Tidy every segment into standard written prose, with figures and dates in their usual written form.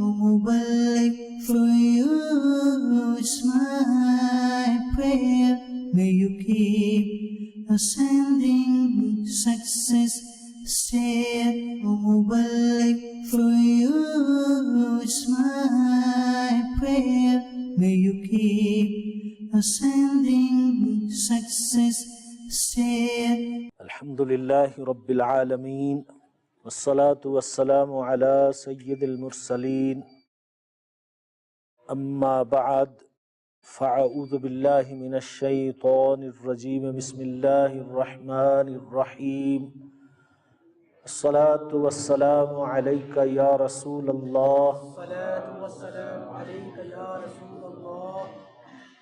Mubarak for you is my prayer. May you keep ascending success. Stay Mubarak for you is my prayer. May you keep ascending success. Stay. Alhamdulillahi Rabbil Alameen. Wassalatu wassalamu ala Sayyidil Mursaleen. Amma ba'd. Fa'a'udhu billahi minash shaytanir rajeem. Bismillahir rahmanir rahim. As-salatu wassalamu alayka ya Rasulallah. As-salatu wassalamu alayka ya Rasulallah.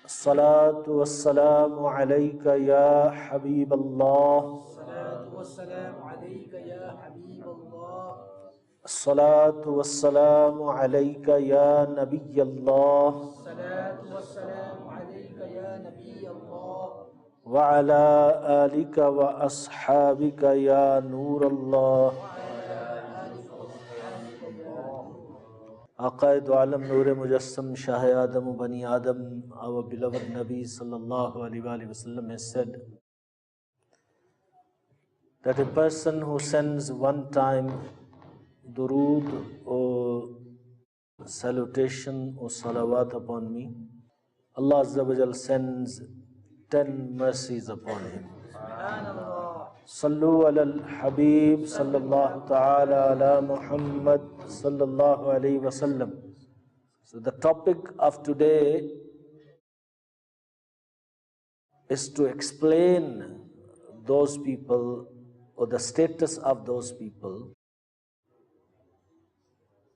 As-salatu wassalamu alayka ya Habiballah. As-salatu wassalamu alayka ya Habiballah. As-salatu wassalamu alayka ya Nabiyallah. As-salatu wassalamu alayka ya Nabiyallah. Wa ala alika wa ashabika ya Nurallah. Aqaid Alam Noor Mujassam Shah Adam Bani Adam, our beloved Nabi sallallahu alaihi wasallam has said that a person who sends one time durood or salutation or salawat upon me, Allah Azza wa Jal sends 10 mercies upon him. Sallu ala al-Habib sallallahu ta'ala ala Muhammad sallallahu alayhi wa sallam. So the topic of today is to explain those people or the status of those people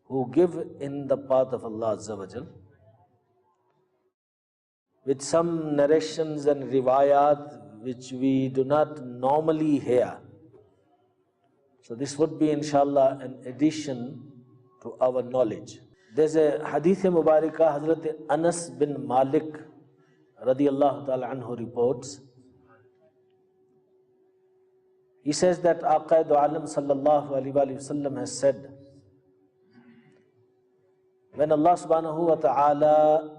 who give in the path of Allah Azza wa Jal, with some narrations and riwayat which we do not normally hear. So this would be inshallah an addition to our knowledge. There's a hadith mubarakah Hazrat Anas bin Malik radiyallahu ta'ala anhu reports. He says that Aqaid Alam sallallahu alaihi wasallam has said, when Allah subhanahu wa ta'ala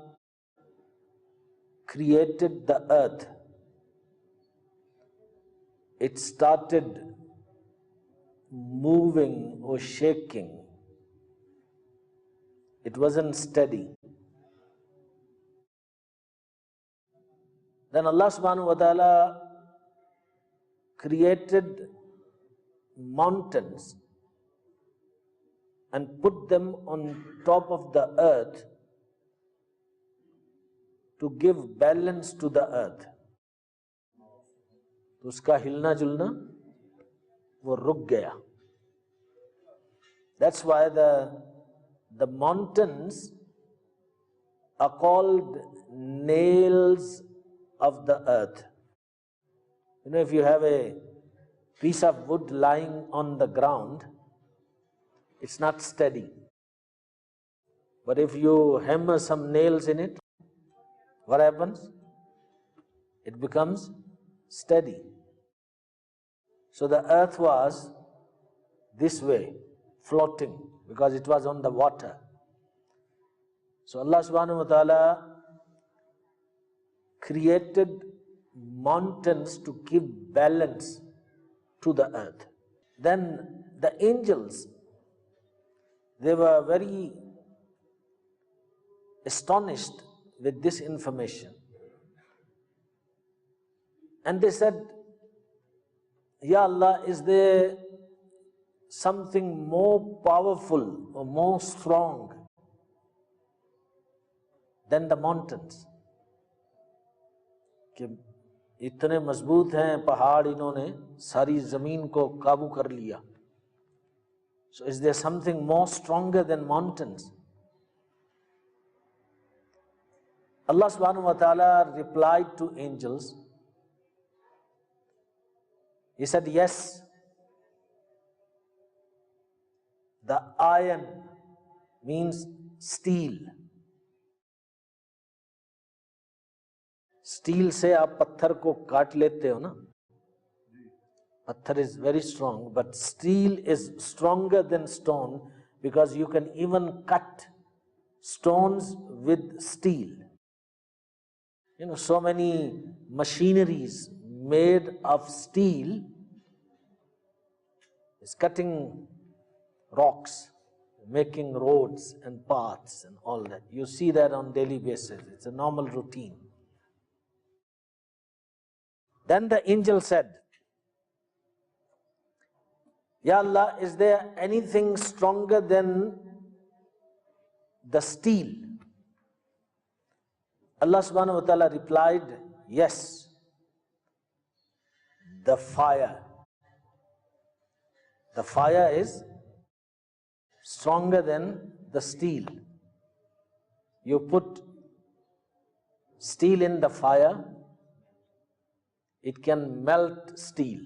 created the earth, it started moving or shaking. It wasn't steady. Then Allah subhanahu wa ta'ala created mountains and put them on top of the earth to give balance to the earth. तो उसका हिलना जुलना वो रुक गया. That's why the mountains are called nails of the earth. You know, if you have a piece of wood lying on the ground, it's not steady. But if you hammer some nails in it, what happens? It becomes steady. So the earth was this way, floating, because it was on the water. So Allah subhanahu wa ta'ala created mountains to give balance to the earth. Then the angels, they were very astonished with this information. And they said, Ya Allah, is there something more powerful or more strong than the mountains? कि इतने मजबूत हैं पहाड़, इन्होंने सारी जमीन को काबू कर लिया. So is there something more stronger than mountains? Allah subhanahu wa ta'ala replied to angels. He said, yes, the iron means steel. Steel से आप पत्थर को काट लेते हो ना. Patthar is very strong, but steel is stronger than stone because you can even cut stones with steel. So many machineries made of steel is cutting rocks, making roads and paths and all that. You see that on daily basis. It's a normal routine. Then the angel said, Ya Allah, is there anything stronger than the steel? Allah subhanahu wa ta'ala replied, yes, the fire. The fire is stronger than the steel. You put steel in the fire, it can melt steel.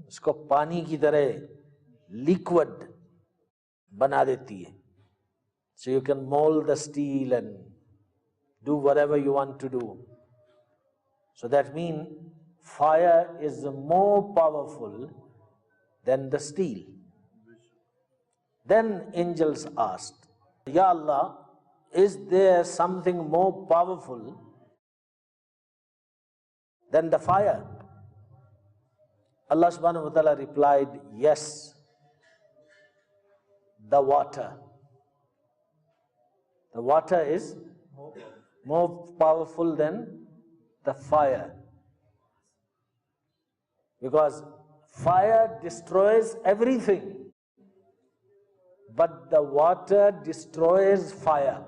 उसको पानी की तरह liquid बना देती है. So you can mold the steel and do whatever you want to do. So that means fire is more powerful than the steel. Then angels asked, Ya Allah, is there something more powerful than the fire? Allah subhanahu wa ta'ala replied, yes, the water. The water is more powerful than the fire. Because fire destroys everything, but the water destroys fire.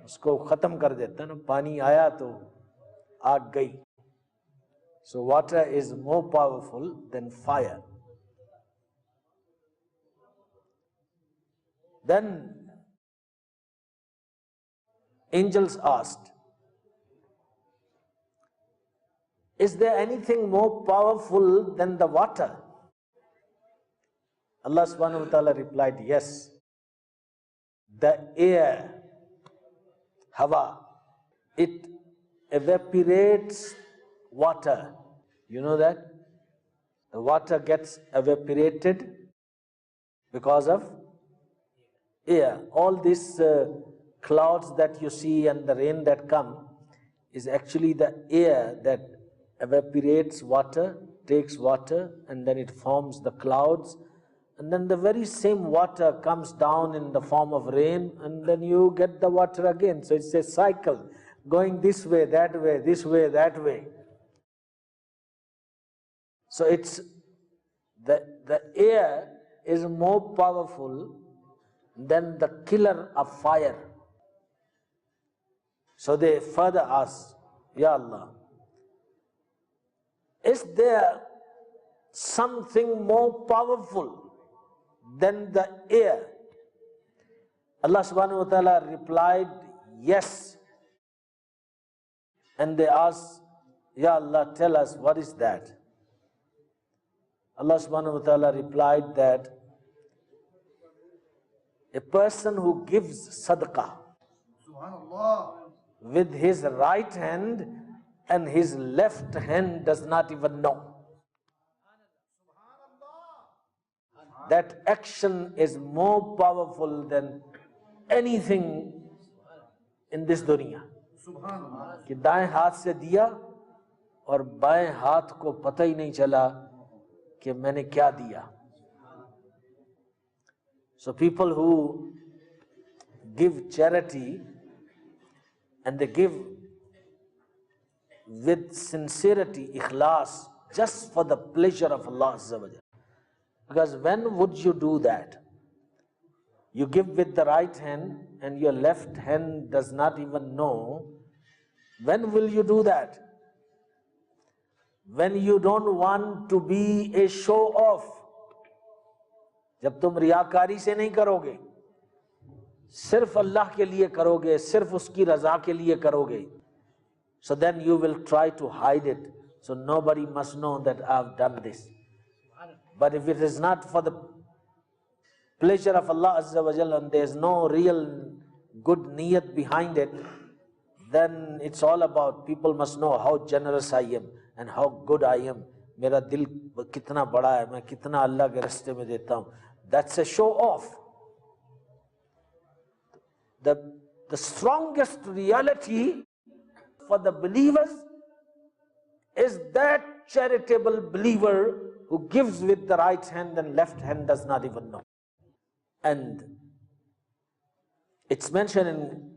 उसको खत्म कर देता ना, पानी आया तो आग गई. So water is more powerful than fire. Then angels asked, is there anything more powerful than the water? Allah subhanahu wa ta'ala replied, yes, the air, hawa, it evaporates water. You know that? The water gets evaporated because of air. All these clouds that you see and the rain that come is actually the air that evaporates water, takes water, and then it forms the clouds. And then the very same water comes down in the form of rain, and then you get the water again. So it's a cycle, going this way, that way, this way, that way. So it's the air is more powerful than the killer of fire. So they further asked, Ya Allah, is there something more powerful than the air? Allah subhanahu wa ta'ala replied, yes. And they asked, Ya Allah, tell us, what is that? Allah subhanahu wa ta'ala replied that a person who gives sadaqah with his right hand and his left hand does not even know. That action is more powerful than anything in this dunya. कि दाएं हाथ से दिया और बाएं हाथ को पता ही नहीं चला कि मैंने क्या दिया. So people who give charity and they give with sincerity, ikhlas, just for the pleasure of Allah Azza wa Jalla. Because when would you do that? You give with the right hand and your left hand does not even know. When will you do that? When you don't want to be a show off. जब तुम रियाकारी से नहीं करोगे, सिर्फ अल्लाह के लिए करोगे, सिर्फ उसकी रजा के लिए करोगे, so then you will try to hide it, so nobody must know that I have done this. But if it is not for the pleasure of Allah Azza wa Jalla and there is no real good niyat behind it, then it's all about people must know how generous I am and how good I am. मेरा दिल कितना बड़ा है, मैं कितना अल्लाह के रास्ते में देता हूँ. That's a show off. the strongest reality for the believers is that charitable believer who gives with the right hand and left hand does not even know. And it's mentioned in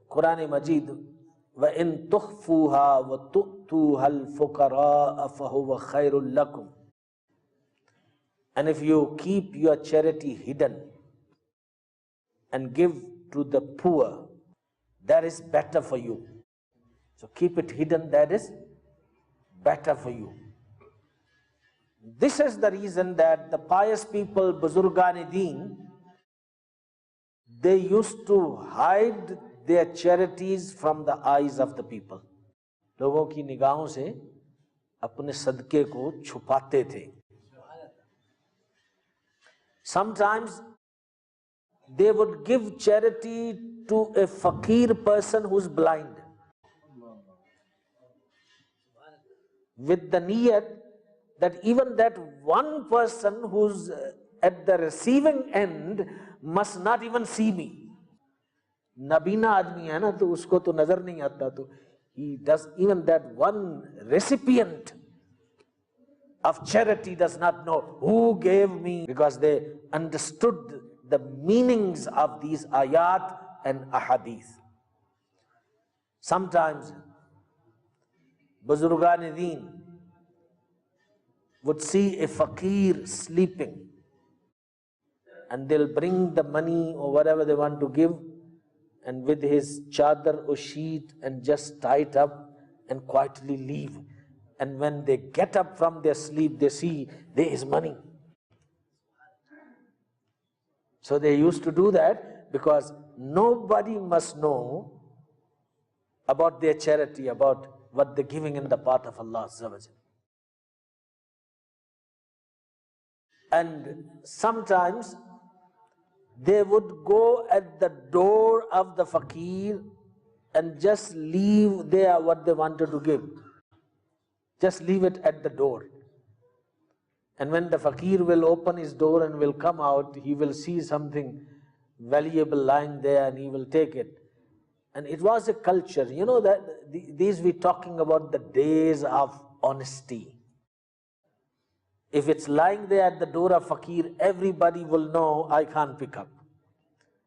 Quran Majid, وَإِن تُخْفُوهَا وَتُؤْتُوهَا الْفُقَرَاءَ فَهُوَ خَيْرٌ لَكُمْ. And if you keep your charity hidden and give to the poor, that is better for you. So keep it hidden, that is better for you. This is the reason that the pious people, Buzurgan-e-Deen, they used to hide their charities from the eyes of the people. लोगों की निगाहों से अपने सदके को छुपाते थे. Sometimes they would give charity to a fakir person who's blind, with the niyat that even that one person who's at the receiving end must not even see me. नबीना आदमी है ना, तो उसको तो नजर नहीं आता, तो he does, even that one recipient of charity does not know who gave me, because they understood the meanings of these ayat and ahadith. Sometimes Buzurgan-e-Deen would see a fakir sleeping, and they'll bring the money or whatever they want to give, and with his chadar or sheet, and just tie it up and quietly leave. And when they get up from their sleep, they see there is money. So they used to do that because nobody must know about their charity, about what they're giving in the path of Allah. And sometimes they would go at the door of the fakir and just leave there what they wanted to give. Just leave it at the door. And when the fakir will open his door and will come out, he will see something valuable lying there and he will take it. And it was a culture, you know, that these we're talking about the days of honesty. If it's lying there at the door of fakir, everybody will know I can't pick up.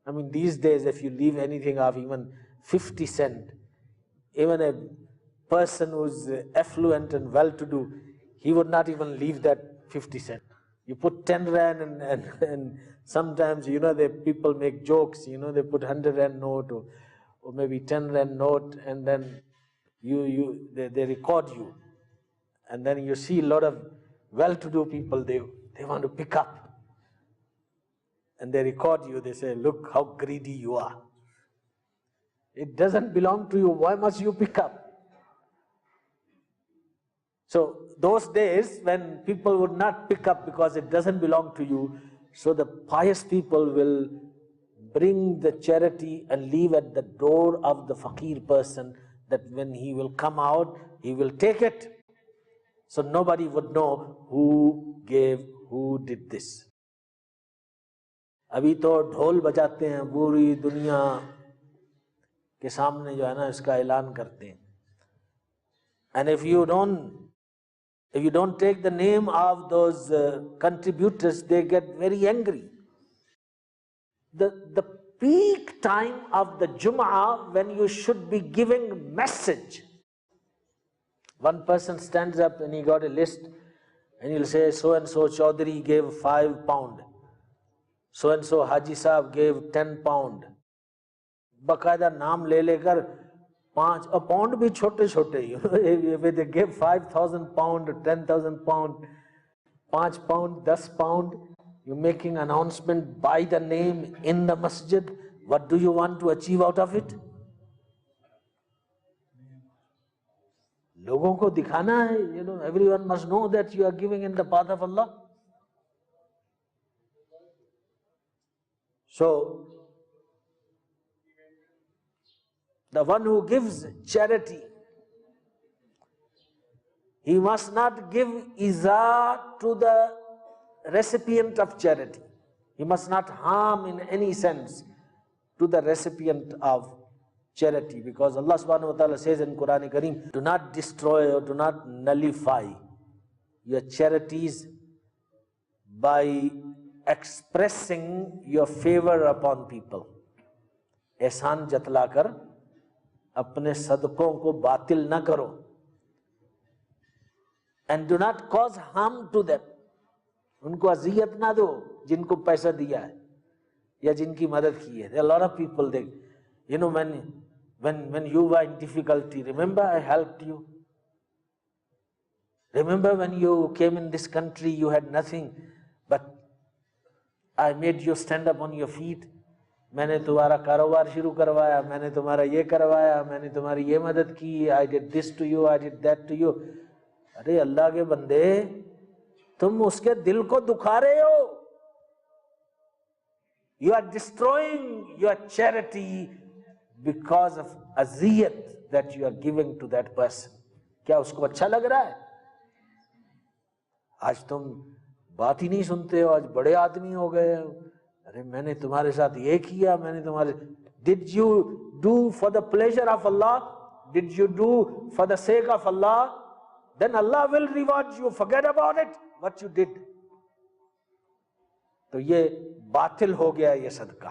I mean, these days, if you leave anything of even 50 cents, even a person who's affluent and well-to-do, he would not even leave that 50 cents. You put 10 rand and sometimes, you know, the people make jokes, you know, they put 100 rand note or maybe 10 rand note, and then they record you. And then you see a lot of well-to-do people, they want to pick up. And they record you, they say, look how greedy you are. It doesn't belong to you, why must you pick up? So those days when people would not pick up because it doesn't belong to you, so the pious people will bring the charity and leave at the door of the fakir person, that when he will come out, he will take it. So nobody would know who gave, who did this. अभी तो ढोल बजाते हैं, पूरी दुनिया के सामने जो है ना इसका ऐलान करते हैं. And if you don't take the name of those contributors, they get very angry. The peak time of the Jum'ah, when you should be giving message. One person stands up and he got a list and he'll say, so and so Chaudhary gave £5. So and so Haji Sahab gave £10. बकायदा नाम ले लेकर 5 pound भी छोटे छोटे, you know, if they give £5,000, £10,000, £5, £10, you're making announcement by the name in the masjid. What do you want to achieve out of it? लोगों को दिखाना है, you know, everyone must know that you are giving in the path of Allah. So, the one who gives charity, he must not give iza to the recipient of charity. He must not harm in any sense. to the recipient of charity, because Allah subhanahu wa ta'ala says in Quran Kareem, do not destroy or do not nullify your charities by expressing your favor upon people. احسان جتلا کر اپنے صدقوں کو باطل نہ کرو. And do not cause harm to them. ان کو اذیت نہ دو جن کو پیسہ دیا ہے یا جن کی مدد کی ہے. There are a lot of people, they, you know, when you were in difficulty, remember I helped you. Remember when you came in this country, you had nothing, but I made you stand up on your feet. میں نے تمہارا کاروبار شروع کروایا, میں نے تمہارا یہ کروایا, میں نے تمہاری یہ مدد کی, I did this to you, I did that to you. ارے اللہ کے بندے, تم اس کے دل کو دکھا رہے ہو. You are destroying your charity because of aziyat that you are giving to that person. کیا اس کو اچھا لگ رہا ہے؟ آج تم بات ہی نہیں سنتے ہو, آج بڑے آدمی ہو گئے. ارے میں نے تمہارے ساتھ یہ کیا, میں نے تمہارے, did you do for the pleasure of Allah? Did you do for the sake of Allah? Then Allah will reward you. Forget about it, what you did. تو یہ باطل ہو گیا, یہ صدقہ,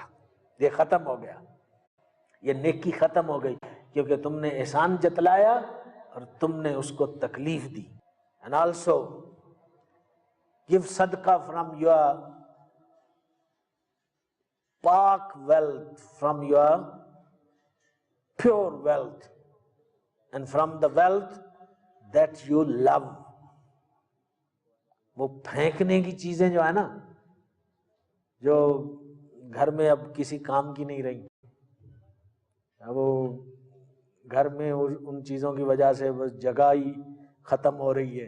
یہ ختم ہو گیا, یہ نیکی ختم ہو گئی, کیونکہ تم نے احسان جتلایا اور تم نے اس کو تکلیف دی. And also give صدقہ from your پاک wealth, from your pure wealth, and from the wealth that you love. وہ پھینکنے کی چیزیں جو ہے نا, جو گھر میں اب کسی کام کی نہیں رہی, اب وہ گھر میں ان چیزوں کی وجہ سے بس جگہ ہی ختم ہو رہی ہے,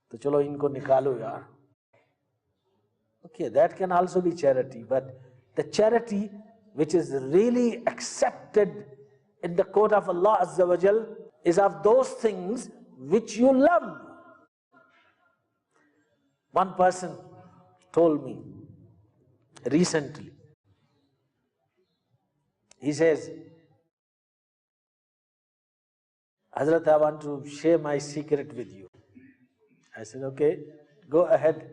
تو چلو ان کو نکالو یار. Okay, that can also be charity, but the charity which is really accepted in the court of Allah Azza wa Jal is of those things which you love. One person told me recently, he says, Hazrat, I want to share my secret with you. I said, okay, go ahead.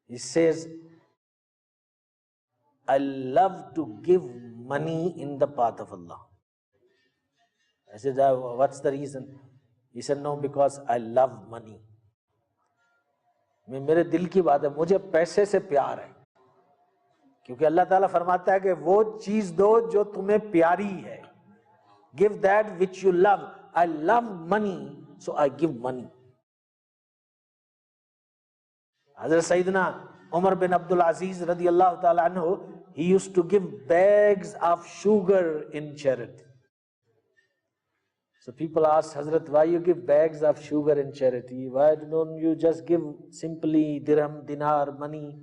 He says, I love to give money in the path of Allah. I said, what's the reason? He said, no, because I love money. میرے دل کی بات ہے, مجھے پیسے سے پیار ہے, کیونکہ اللہ تعالیٰ فرماتا ہے کہ وہ چیز دو جو تمہیں پیاری ہے. Give that which you love. I love money, so I give money. حضرت سیدنا عمر بن عبد العزیز رضی اللہ تعالیٰ عنہ, he used to give bags of sugar in charity. So people asked, Hazrat, why you give bags of sugar in charity? Why don't you just give simply dirham, dinar, money?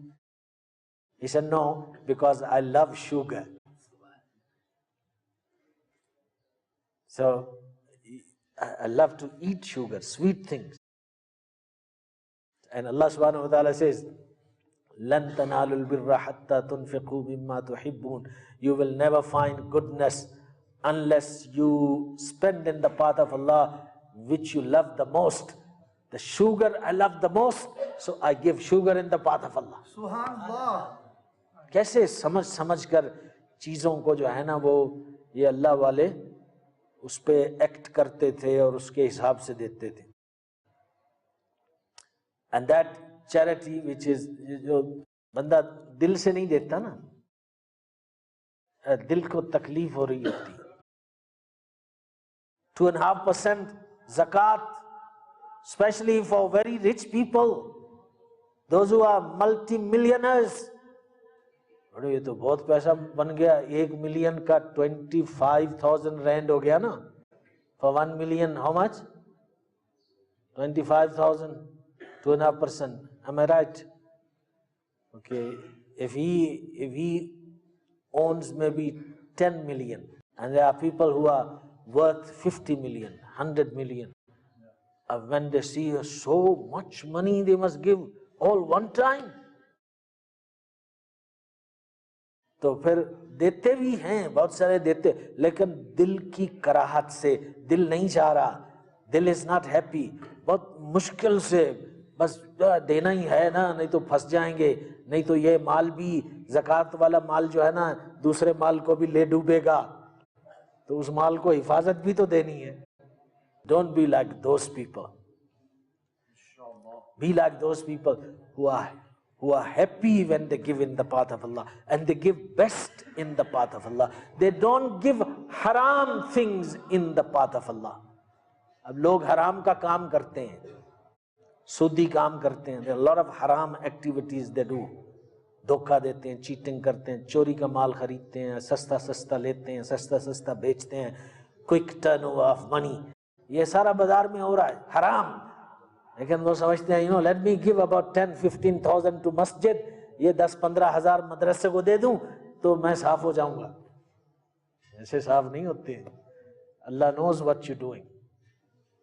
He said, no, because I love sugar. So I love to eat sugar, sweet things. And Allah subhanahu wa ta'ala says, لَن تَنَالُوا الْبِرَّ حَتَّى تُنْفِقُوا مِمَّا تُحِبُّونَ. You will never find goodness unless you spend in the path of Allah which you love the most. The sugar I love the most, so I give sugar in the path of Allah. Subhanallah. کیسے سمجھ کر چیزوں کو جو ہے نا, وہ یہ اللہ والے اس پہ ایکٹ کرتے تھے اور اس کے حساب سے دیتے تھے. And that charity which is, جو بندہ دل سے نہیں دیتا نا, دل کو تکلیف ہو رہی ہوتی. 2.5% zakat, especially for very rich people, those who are multi-millionaires. یہ تو بہت پیسہ بن گیا, 1 million کا 25,000 rand ہو گیا نا. For 1 million, how much? 25,000, 2.5%. Am I right? Okay, if he owns maybe 10 million, and there are people who are worth 50 million, 100 million. When they see so much money, they must give all one time. تو پھر دیتے بھی ہیں بہت سارے دیتے، لیکن دل کی کراہت سے، دل نہیں چاہ رہا، دل از ناٹ ہیپی، بہت مشکل سے بس دینا ہی ہے نا، نہیں تو پھنس جائیں گے، نہیں تو یہ مال بھی زکوٰۃ والا مال جو ہے نا دوسرے مال کو بھی لے ڈوبے گا، تو اس مال کو حفاظت بھی تو دینی ہے. Don't be like those people. Be like those people who are happy when they give in the path of Allah, and they give best in the path of Allah. They don't give haram things in the path of Allah. اب لوگ حرام کا کام کرتے ہیں، سودی کام کرتے ہیں. There are a lot of haram activities they do. دھوکہ دیتے ہیں، چیٹنگ کرتے ہیں، چوری کا مال خریدتے ہیں، سستا سستا لیتے ہیں، سستا سستا بیچتے ہیں، quick turn over of money. یہ سارا بازار میں ہو رہا ہے حرام. لیکن وہ سمجھتے ہیں let me give about 10-15,000 to مسجد، یہ 10-15 ہزار مدرسے کو دے دوں تو میں صاف ہو جاؤں گا. ایسے صاف نہیں ہوتے ہیں. اللہ knows what you're doing.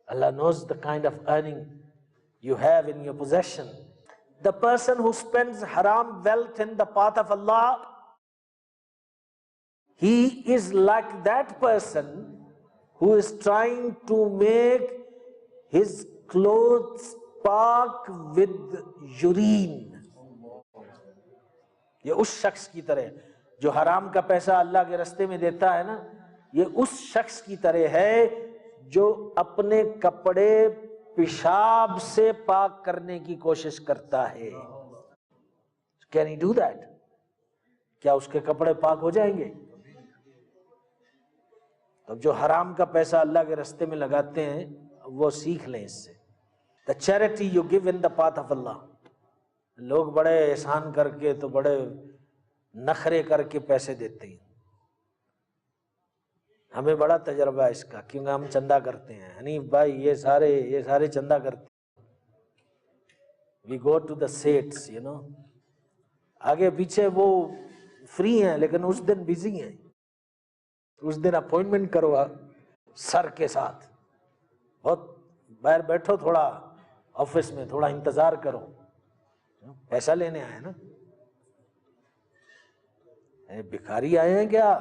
Allah knows the kind of earning you have in your possession. The person who spends haram wealth in the path of Allah, he is like that person who is trying to make his clothes park with urine. یہ اس شخص کی طرح جو حرام کا پیسہ اللہ کے رستے میں دیتا ہے نا، یہ اس شخص کی طرح ہے جو اپنے کپڑے پیشاب سے پاک کرنے کی کوشش کرتا ہے. Can he do that? کیا اس کے کپڑے پاک ہو جائیں گے؟ تو جو حرام کا پیسہ اللہ کے رستے میں لگاتے ہیں وہ سیکھ لیں اس سے. The charity you give in the path of Allah. لوگ بڑے احسان کر کے تو بڑے نخرے کر کے پیسے دیتے ہیں. ہمیں بڑا تجربہ ہے اس کا، کیونکہ ہم چندہ کرتے ہیں. حنیف بھائی یہ سارے چندہ کرتے ہیں. We go to the seats, آگے پیچھے وہ فری ہیں لیکن اس دن بزی ہیں. اس دن اپوائنٹمنٹ کرو سر کے ساتھ، بہت باہر بیٹھو، تھوڑا آفس میں تھوڑا انتظار کرو، پیسہ لینے آئے نا. بھکاری آئے ہیں کیا؟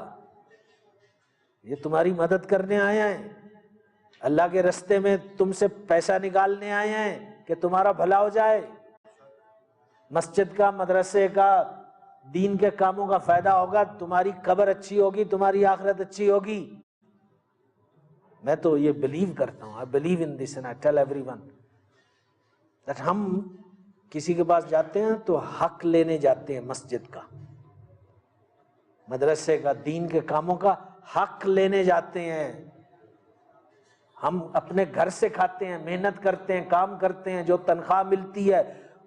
یہ تمہاری مدد کرنے آئے ہیں، اللہ کے رستے میں تم سے پیسہ نکالنے آئے ہیں کہ تمہارا بھلا ہو جائے، مسجد کا، مدرسے کا، دین کے کاموں کا فائدہ ہوگا، تمہاری قبر اچھی ہوگی، تمہاری آخرت اچھی ہوگی. میں تو یہ بلیو کرتا ہوں. I believe in this and I tell everyone that ہم کسی کے پاس جاتے ہیں تو حق لینے جاتے ہیں، مسجد کا، مدرسے کا، دین کے کاموں کا حق لینے جاتے ہیں. ہم اپنے گھر سے کھاتے ہیں، محنت کرتے ہیں، کام کرتے ہیں، جو تنخواہ ملتی ہے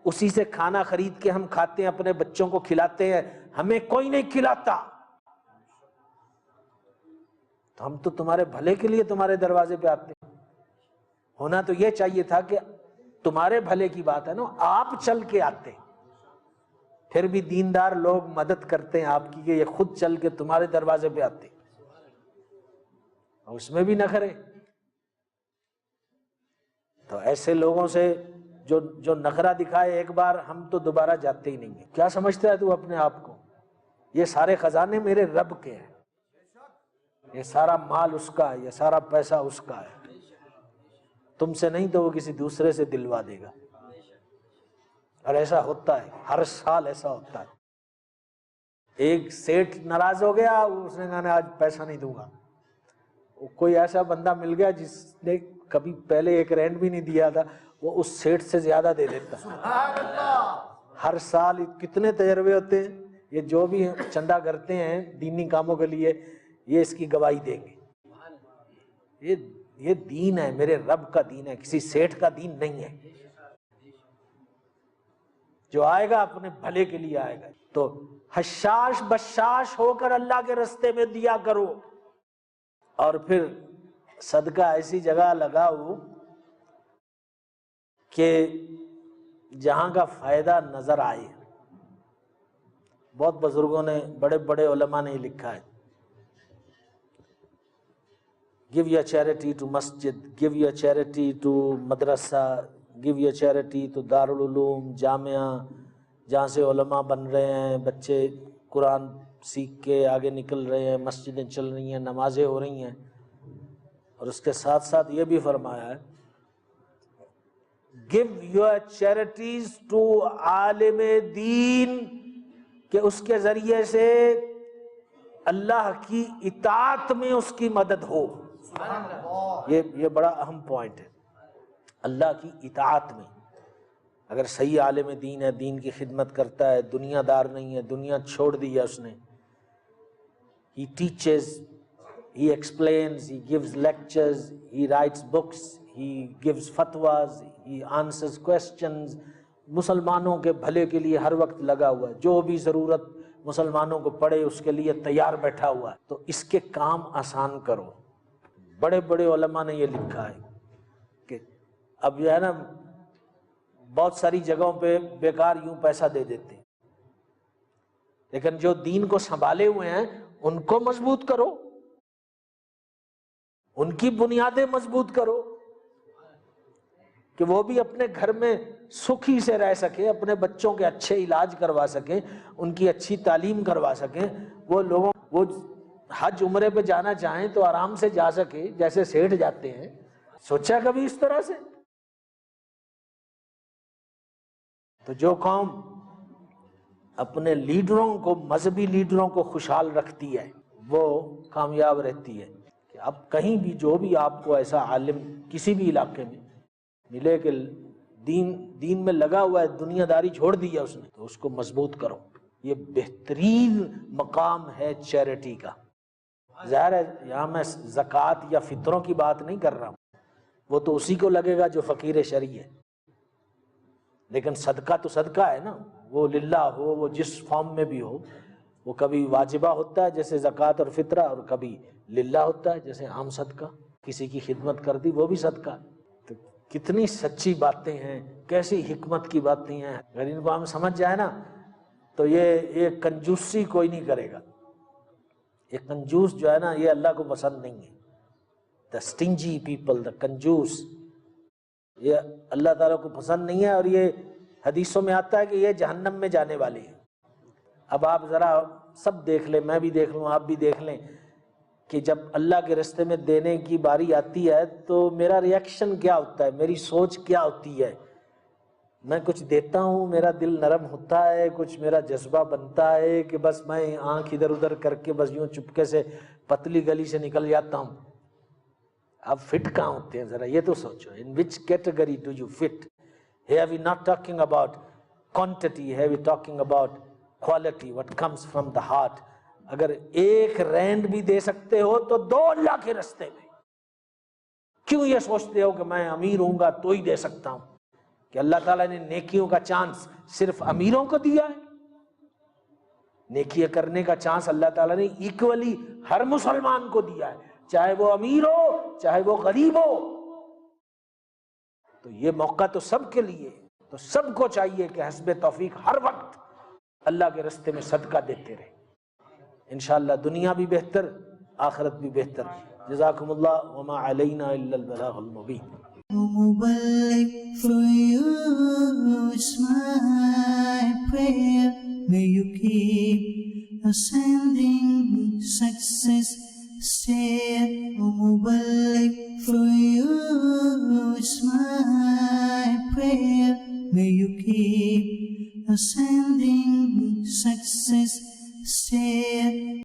اسی سے کھانا خرید کے ہم کھاتے ہیں، اپنے بچوں کو کھلاتے ہیں. ہمیں کوئی نہیں کھلاتا، تو ہم تو تمہارے بھلے کے لیے تمہارے دروازے پہ آتے ہیں. ہونا تو یہ چاہیے تھا کہ تمہارے بھلے کی بات ہے نا، آپ چل کے آتے. پھر بھی دیندار لوگ مدد کرتے ہیں آپ کی کہ یہ خود چل کے تمہارے دروازے پہ آتے، اور اس میں بھی نخرے. تو ایسے لوگوں سے جو نخرہ دکھائے ایک بار، ہم تو دوبارہ جاتے ہی نہیں ہیں. کیا سمجھتا ہے تو اپنے آپ کو؟ یہ سارے خزانے میرے رب کے ہیں، یہ سارا مال اس کا ہے، یہ سارا پیسہ اس کا ہے. تم سے نہیں تو وہ کسی دوسرے سے دلوا دے گا. اور ایسا ہوتا ہے، ہر سال ایسا ہوتا ہے. ایک سیٹ ناراض ہو گیا، اس نے کہا آج پیسہ نہیں دوں گا. کوئی ایسا بندہ مل گیا جس نے کبھی پہلے ایک رینٹ بھی نہیں دیا تھا، وہ اس سیٹ سے زیادہ دے دیتا. ہر سال کتنے تجربے ہوتے ہیں. یہ جو بھی چندہ کرتے ہیں دینی کاموں کے لیے، یہ اس کی گواہی دیں گے. یہ دین ہے، میرے رب کا دین ہے، کسی سیٹ کا دین نہیں ہے. جو آئے گا اپنے بھلے کے لیے آئے گا. تو حشاش بشاش ہو کر اللہ کے رستے میں دیا کرو، اور پھر صدقہ ایسی جگہ لگاؤ کہ جہاں کا فائدہ نظر آئے. بہت بزرگوں نے، بڑے بڑے علماء نے لکھا ہے، give your charity to masjid, give your charity to madrasa, give your charity to Darul Uloom, جامعہ، جہاں سے علماء بن رہے ہیں، بچے قرآن سیکھ کے آگے نکل رہے ہیں، مسجدیں چل رہی ہیں، نمازیں ہو رہی ہیں، اور اس کے ساتھ ساتھ یہ بھی فرمایا ہے give your charities to عالم دین، کہ اس کے ذریعے سے اللہ کی اطاعت میں اس کی مدد ہو۔ یہ بڑا اہم پوائنٹ ہے، اللہ کی اطاعت میں۔ اگر صحیح عالم دین ہے، دین کی خدمت کرتا ہے، دنیا دار نہیں ہے، دنیا چھوڑ دی ہے اس نے، he teaches, he explains, he gives lectures, he writes books, he gives fatwas, he answers questions، مسلمانوں کے بھلے کے لیے ہر وقت لگا ہوا ہے، جو بھی ضرورت مسلمانوں کو پڑے اس کے لیے تیار بیٹھا ہوا ہے، تو اس کے کام آسان کرو۔ بڑے بڑے علماء نے یہ لکھا ہے کہ اب جو ہے نا بہت ساری جگہوں پہ بیکار یوں پیسہ دے دیتے ہیں، لیکن جو دین کو سنبھالے ہوئے ہیں ان کو مضبوط کرو، ان کی بنیادیں مضبوط کرو، کہ وہ بھی اپنے گھر میں سکھی سے رہ سکے، اپنے بچوں کے اچھے علاج کروا سکیں، ان کی اچھی تعلیم کروا سکیں، وہ حج عمرے پہ جانا چاہیں تو آرام سے جا سکے جیسے سیٹھ جاتے ہیں۔ سوچا کبھی اس طرح سے؟ تو جو قوم اپنے لیڈروں کو، مذہبی لیڈروں کو خوشحال رکھتی ہے وہ کامیاب رہتی ہے۔ کہ اب کہیں بھی جو بھی آپ کو ایسا عالم کسی بھی علاقے میں ملے کہ دین میں لگا ہوا ہے، دنیا داری چھوڑ دی ہے اس نے، تو اس کو مضبوط کرو۔ یہ بہترین مقام ہے چیریٹی کا۔ ظاہر ہے یہاں میں زکوٰۃ یا فطروں کی بات نہیں کر رہا ہوں، وہ تو اسی کو لگے گا جو فقیر شرعی ہے، لیکن صدقہ تو صدقہ ہے نا، وہ للہ ہو، وہ جس فارم میں بھی ہو، وہ کبھی واجبہ ہوتا ہے جیسے زکوٰۃ اور فطرہ، اور کبھی للہ ہوتا ہے جیسے عام صدقہ، کسی کی خدمت کر دی وہ بھی صدقہ۔ تو کتنی سچی باتیں ہیں، کیسی حکمت کی باتیں ہیں، اگر ان کو ہم سمجھ جائیں نا تو یہ کنجوسی کوئی نہیں کرے گا۔ یہ کنجوس جو ہے نا یہ اللہ کو پسند نہیں ہے۔ دا stingy people، دا کنجوس، یہ اللہ تعالیٰ کو پسند نہیں ہے، اور یہ حدیثوں میں آتا ہے کہ یہ جہنم میں جانے والے ہیں۔ اب آپ ذرا سب دیکھ لیں، میں بھی دیکھ لوں، آپ بھی دیکھ لیں، کہ جب اللہ کے راستے میں دینے کی باری آتی ہے تو میرا ریئیکشن کیا ہوتا ہے، میری سوچ کیا ہوتی ہے۔ میں کچھ دیتا ہوں، میرا دل نرم ہوتا ہے، کچھ میرا جذبہ بنتا ہے کہ بس میں آنکھ ادھر ادھر کر کے بس یوں چپکے سے پتلی گلی سے نکل جاتا ہوں۔ آپ فٹ کہاں ہوتے ہیں ذرا یہ تو سوچو، in which category do you fit? Here we not talking about quantity, here we talking about quality, what comes from the heart۔ اگر ایک رینڈ بھی دے سکتے ہو تو دو اللہ کے راستے میں۔ کیوں یہ سوچتے ہو کہ میں امیر ہوں گا تو ہی دے سکتا ہوں؟ کہ اللہ تعالیٰ نے نیکیوں کا چانس صرف امیروں کو دیا ہے؟ نیکیاں کرنے کا چانس اللہ تعالیٰ نے ایکولی ہر مسلمان کو دیا ہے، چاہے وہ امیر ہو چاہے وہ غریب ہو۔ تو یہ موقع تو سب کے لیے، تو سب کو چاہیے کہ حسب توفیق ہر وقت اللہ کے راستے میں صدقہ دیتے رہے، انشاءاللہ دنیا بھی بہتر آخرت بھی بہتر۔ جزاکم اللہ، وما علینا الا البلاغ المبین۔ مبلغ for you is my prayer. May you keep ascending success. Stay, O Mubarak, for you is my prayer. May you keep ascending success. Stay.